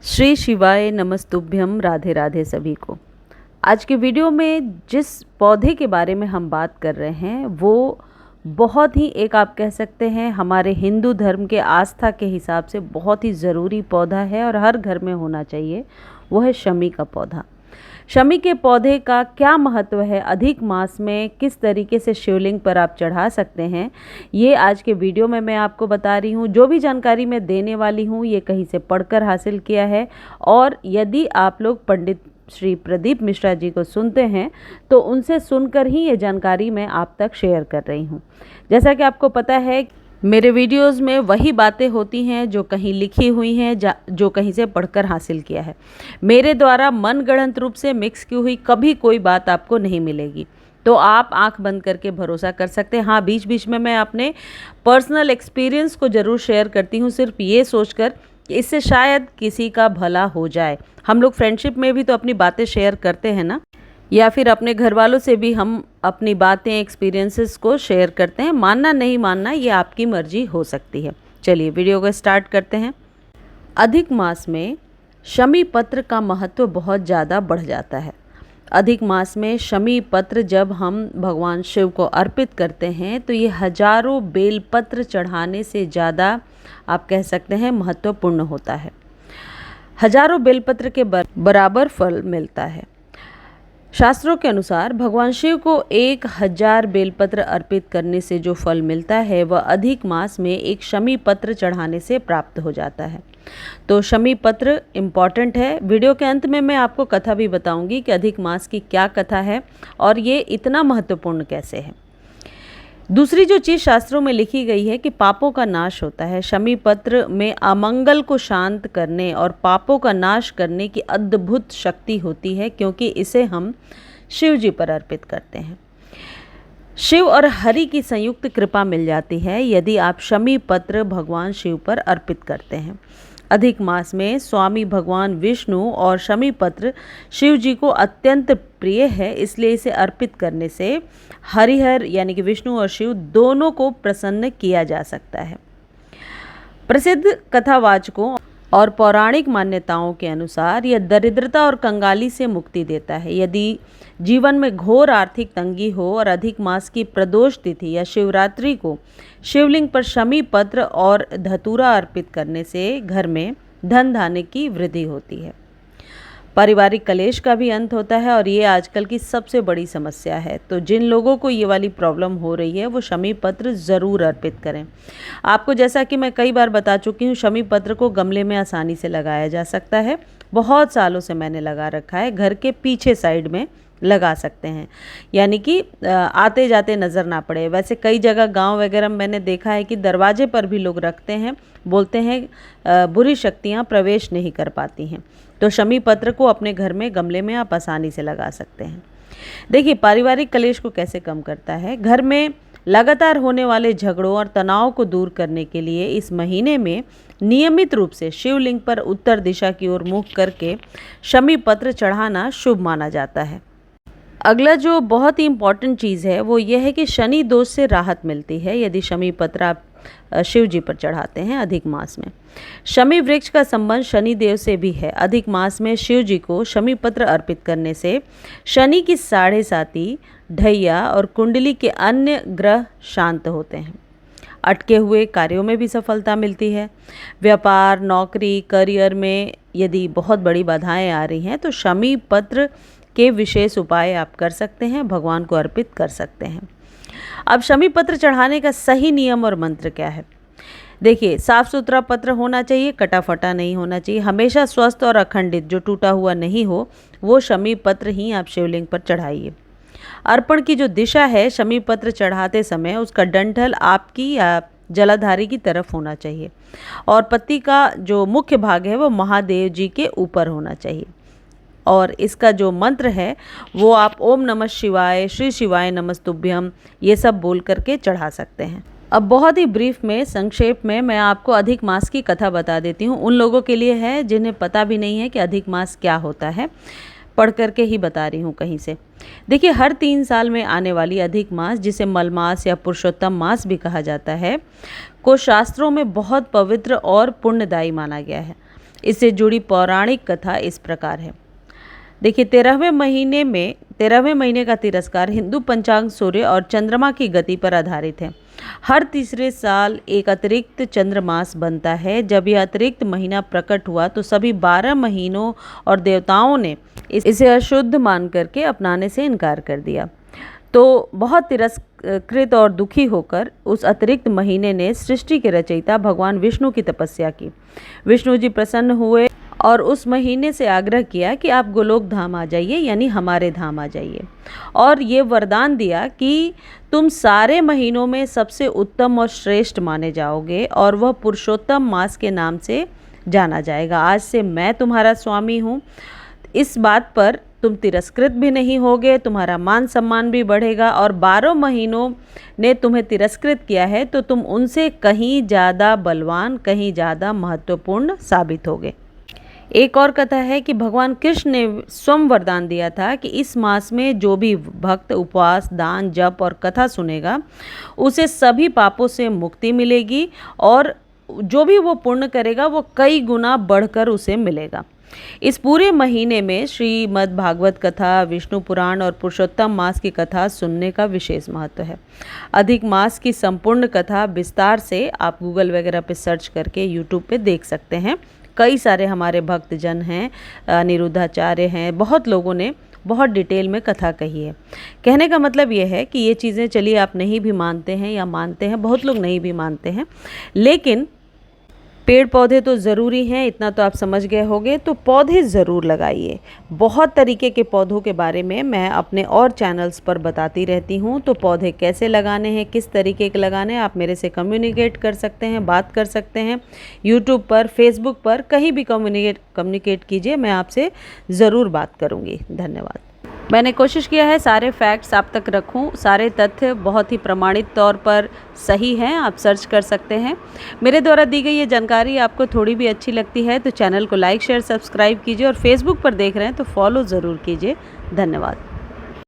श्री शिवाय नमस्तुभ्यम। राधे राधे सभी को। आज के वीडियो में जिस पौधे के बारे में हम बात कर रहे हैं वो बहुत ही आप कह सकते हैं हमारे हिंदू धर्म के आस्था के हिसाब से बहुत ही ज़रूरी पौधा है और हर घर में होना चाहिए। वो है शमी का पौधा। शमी के पौधे का क्या महत्व है, अधिक मास में किस तरीके से शिवलिंग पर आप चढ़ा सकते हैं, ये आज के वीडियो में मैं आपको बता रही हूँ। जो भी जानकारी मैं देने वाली हूँ ये कहीं से पढ़कर हासिल किया है और यदि आप लोग पंडित श्री प्रदीप मिश्रा जी को सुनते हैं तो उनसे सुनकर ही ये जानकारी मैं आप तक शेयर कर रही हूँ। जैसा कि आपको पता है मेरे वीडियोस में वही बातें होती हैं जो कहीं लिखी हुई हैं, जो कहीं से पढ़कर हासिल किया है। मेरे द्वारा मनगढ़ंत रूप से मिक्स की हुई कभी कोई बात आपको नहीं मिलेगी, तो आप आंख बंद करके भरोसा कर सकते हैं। हाँ, बीच बीच में मैं अपने पर्सनल एक्सपीरियंस को ज़रूर शेयर करती हूँ, सिर्फ ये सोचकर कि इससे शायद किसी का भला हो जाए। हम लोग फ्रेंडशिप में भी तो अपनी बातें शेयर करते हैं ना, या फिर अपने घर वालों से भी हम अपनी बातें एक्सपीरियंसेस को शेयर करते हैं। मानना नहीं मानना ये आपकी मर्जी हो सकती है। चलिए वीडियो को स्टार्ट करते हैं। अधिक मास में शमी पत्र का महत्व बहुत ज़्यादा बढ़ जाता है। अधिक मास में शमी पत्र जब हम भगवान शिव को अर्पित करते हैं तो ये हजारों बेलपत्र चढ़ाने से ज़्यादा आप कह सकते हैं महत्वपूर्ण होता है। हजारों बेलपत्र के बराबर फल मिलता है। शास्त्रों के अनुसार भगवान शिव को 1000 बेलपत्र अर्पित करने से जो फल मिलता है वह अधिक मास में एक शमी पत्र चढ़ाने से प्राप्त हो जाता है। तो शमी पत्र इम्पॉर्टेंट है। वीडियो के अंत में मैं आपको कथा भी बताऊंगी कि अधिक मास की क्या कथा है और ये इतना महत्वपूर्ण कैसे है। दूसरी जो चीज़ शास्त्रों में लिखी गई है कि पापों का नाश होता है। शमी पत्र में अमंगल को शांत करने और पापों का नाश करने की अद्भुत शक्ति होती है, क्योंकि इसे हम शिव जी पर अर्पित करते हैं। शिव और हरि की संयुक्त कृपा मिल जाती है यदि आप शमी पत्र भगवान शिव पर अर्पित करते हैं। अधिक मास में स्वामी भगवान विष्णु और शमी पत्र शिव जी को अत्यंत प्रिय है, इसलिए इसे अर्पित करने से हरिहर यानी कि विष्णु और शिव दोनों को प्रसन्न किया जा सकता है। प्रसिद्ध कथावाचकों और पौराणिक मान्यताओं के अनुसार यह दरिद्रता और कंगाली से मुक्ति देता है। यदि जीवन में घोर आर्थिक तंगी हो और अधिक मास की प्रदोष तिथि या शिवरात्रि को शिवलिंग पर शमी पत्र और धतूरा अर्पित करने से घर में धन धान्य की वृद्धि होती है। पारिवारिक कलेश का भी अंत होता है और ये आजकल की सबसे बड़ी समस्या है। तो जिन लोगों को ये वाली प्रॉब्लम हो रही है वो शमी पत्र ज़रूर अर्पित करें। आपको जैसा कि मैं कई बार बता चुकी हूँ, शमी पत्र को गमले में आसानी से लगाया जा सकता है। बहुत सालों से मैंने लगा रखा है। घर के पीछे साइड में लगा सकते हैं, यानी कि आते जाते नज़र ना पड़े। वैसे कई जगह गांव वगैरह मैंने देखा है कि दरवाजे पर भी लोग रखते हैं, बोलते हैं बुरी शक्तियां प्रवेश नहीं कर पाती हैं। तो शमी पत्र को अपने घर में गमले में आप आसानी से लगा सकते हैं। देखिए, पारिवारिक कलेश को कैसे कम करता है। घर में लगातार होने वाले झगड़ों और तनाव को दूर करने के लिए इस महीने में नियमित रूप से शिवलिंग पर उत्तर दिशा की ओर मुख करके शमी पत्र चढ़ाना शुभ माना जाता है। अगला जो बहुत ही इम्पॉर्टेंट चीज़ है वो ये है कि शनि दोष से राहत मिलती है यदि शमी पत्र आप शिव जी पर चढ़ाते हैं अधिक मास में। शमी वृक्ष का संबंध शनि देव से भी है। अधिक मास में शिव जी को शमी पत्र अर्पित करने से शनि की 7.5 ढैया और कुंडली के अन्य ग्रह शांत होते हैं। अटके हुए कार्यों में भी सफलता मिलती है। व्यापार, नौकरी, करियर में यदि बहुत बड़ी बाधाएं आ रही हैं तो शमी पत्र के विशेष उपाय आप कर सकते हैं, भगवान को अर्पित कर सकते हैं। अब शमी पत्र चढ़ाने का सही नियम और मंत्र क्या है। देखिए, साफ सुथरा पत्र होना चाहिए, कटा फटा नहीं होना चाहिए। हमेशा स्वस्थ और अखंडित, जो टूटा हुआ नहीं हो, वो शमी पत्र ही आप शिवलिंग पर चढ़ाइए। अर्पण की जो दिशा है शमी पत्र चढ़ाते समय, उसका डंठल आपकी या जलाधारी की तरफ होना चाहिए और पत्ती का जो मुख्य भाग है वो महादेव जी के ऊपर होना चाहिए। और इसका जो मंत्र है वो आप ओम नमः शिवाय, श्री शिवाय नमस्तुभ्यम, ये सब बोल करके चढ़ा सकते हैं। अब बहुत ही ब्रीफ में, संक्षेप में मैं आपको अधिक मास की कथा बता देती हूँ। उन लोगों के लिए है जिन्हें पता भी नहीं है कि अधिक मास क्या होता है, पढ़ करके ही बता रही हूँ कहीं से। देखिए, हर 3 साल में आने वाली अधिक मास, जिसे मलमास या पुरुषोत्तम मास भी कहा जाता है, को शास्त्रों में बहुत पवित्र और पुण्यदायी माना गया है। इससे जुड़ी पौराणिक कथा इस प्रकार है। देखिए, 13वें महीने का तिरस्कार हिंदू पंचांग सूर्य और चंद्रमा की गति पर आधारित है। हर तीसरे साल एक अतिरिक्त चंद्रमास बनता है। जब यह अतिरिक्त महीना प्रकट हुआ तो सभी 12 महीनों और देवताओं ने इसे अशुद्ध मान करके अपनाने से इनकार कर दिया। तो बहुत तिरस्कृत और दुखी होकर उस अतिरिक्त महीने ने सृष्टि के रचयिता भगवान विष्णु की तपस्या की। विष्णु जी प्रसन्न हुए और उस महीने से आग्रह किया कि आप गोलोक धाम आ जाइए, यानी हमारे धाम आ जाइए, और ये वरदान दिया कि तुम सारे महीनों में सबसे उत्तम और श्रेष्ठ माने जाओगे और वह पुरुषोत्तम मास के नाम से जाना जाएगा। आज से मैं तुम्हारा स्वामी हूँ। इस बात पर तुम तिरस्कृत भी नहीं होगे, तुम्हारा मान सम्मान भी बढ़ेगा, और 12 महीनों ने तुम्हें तिरस्कृत किया है तो तुम उनसे कहीं ज़्यादा बलवान, कहीं ज़्यादा महत्वपूर्ण साबित होगे। एक और कथा है कि भगवान कृष्ण ने स्वयं वरदान दिया था कि इस मास में जो भी भक्त उपवास, दान, जप और कथा सुनेगा उसे सभी पापों से मुक्ति मिलेगी और जो भी वो पुण्य करेगा वो कई गुना बढ़कर उसे मिलेगा। इस पूरे महीने में श्रीमद् भागवत कथा, विष्णु पुराण और पुरुषोत्तम मास की कथा सुनने का विशेष महत्व है। अधिक मास की संपूर्ण कथा विस्तार से आप गूगल वगैरह पे सर्च करके यूट्यूब पे देख सकते हैं। कई सारे हमारे भक्तजन हैं, अनिरुद्धाचार्य हैं, बहुत लोगों ने बहुत डिटेल में कथा कही है। कहने का मतलब ये है कि ये चीज़ें चलिए आप नहीं भी मानते हैं या मानते हैं, बहुत लोग नहीं भी मानते हैं, लेकिन पेड़ पौधे तो ज़रूरी हैं, इतना तो आप समझ गए होंगे। तो पौधे ज़रूर लगाइए। बहुत तरीके के पौधों के बारे में मैं अपने और चैनल्स पर बताती रहती हूँ। तो पौधे कैसे लगाने हैं, किस तरीके के लगाने हैं, आप मेरे से कम्युनिकेट कर सकते हैं, बात कर सकते हैं। यूट्यूब पर, फेसबुक पर, कहीं भी कम्युनिकेट कीजिए, मैं आपसे ज़रूर बात करूँगी। धन्यवाद। मैंने कोशिश किया है सारे फैक्ट्स आप तक रखूं, सारे तथ्य बहुत ही प्रमाणित तौर पर सही हैं, आप सर्च कर सकते हैं। मेरे द्वारा दी गई ये जानकारी आपको थोड़ी भी अच्छी लगती है तो चैनल को लाइक, शेयर, सब्सक्राइब कीजिए, और फेसबुक पर देख रहे हैं तो फॉलो ज़रूर कीजिए। धन्यवाद।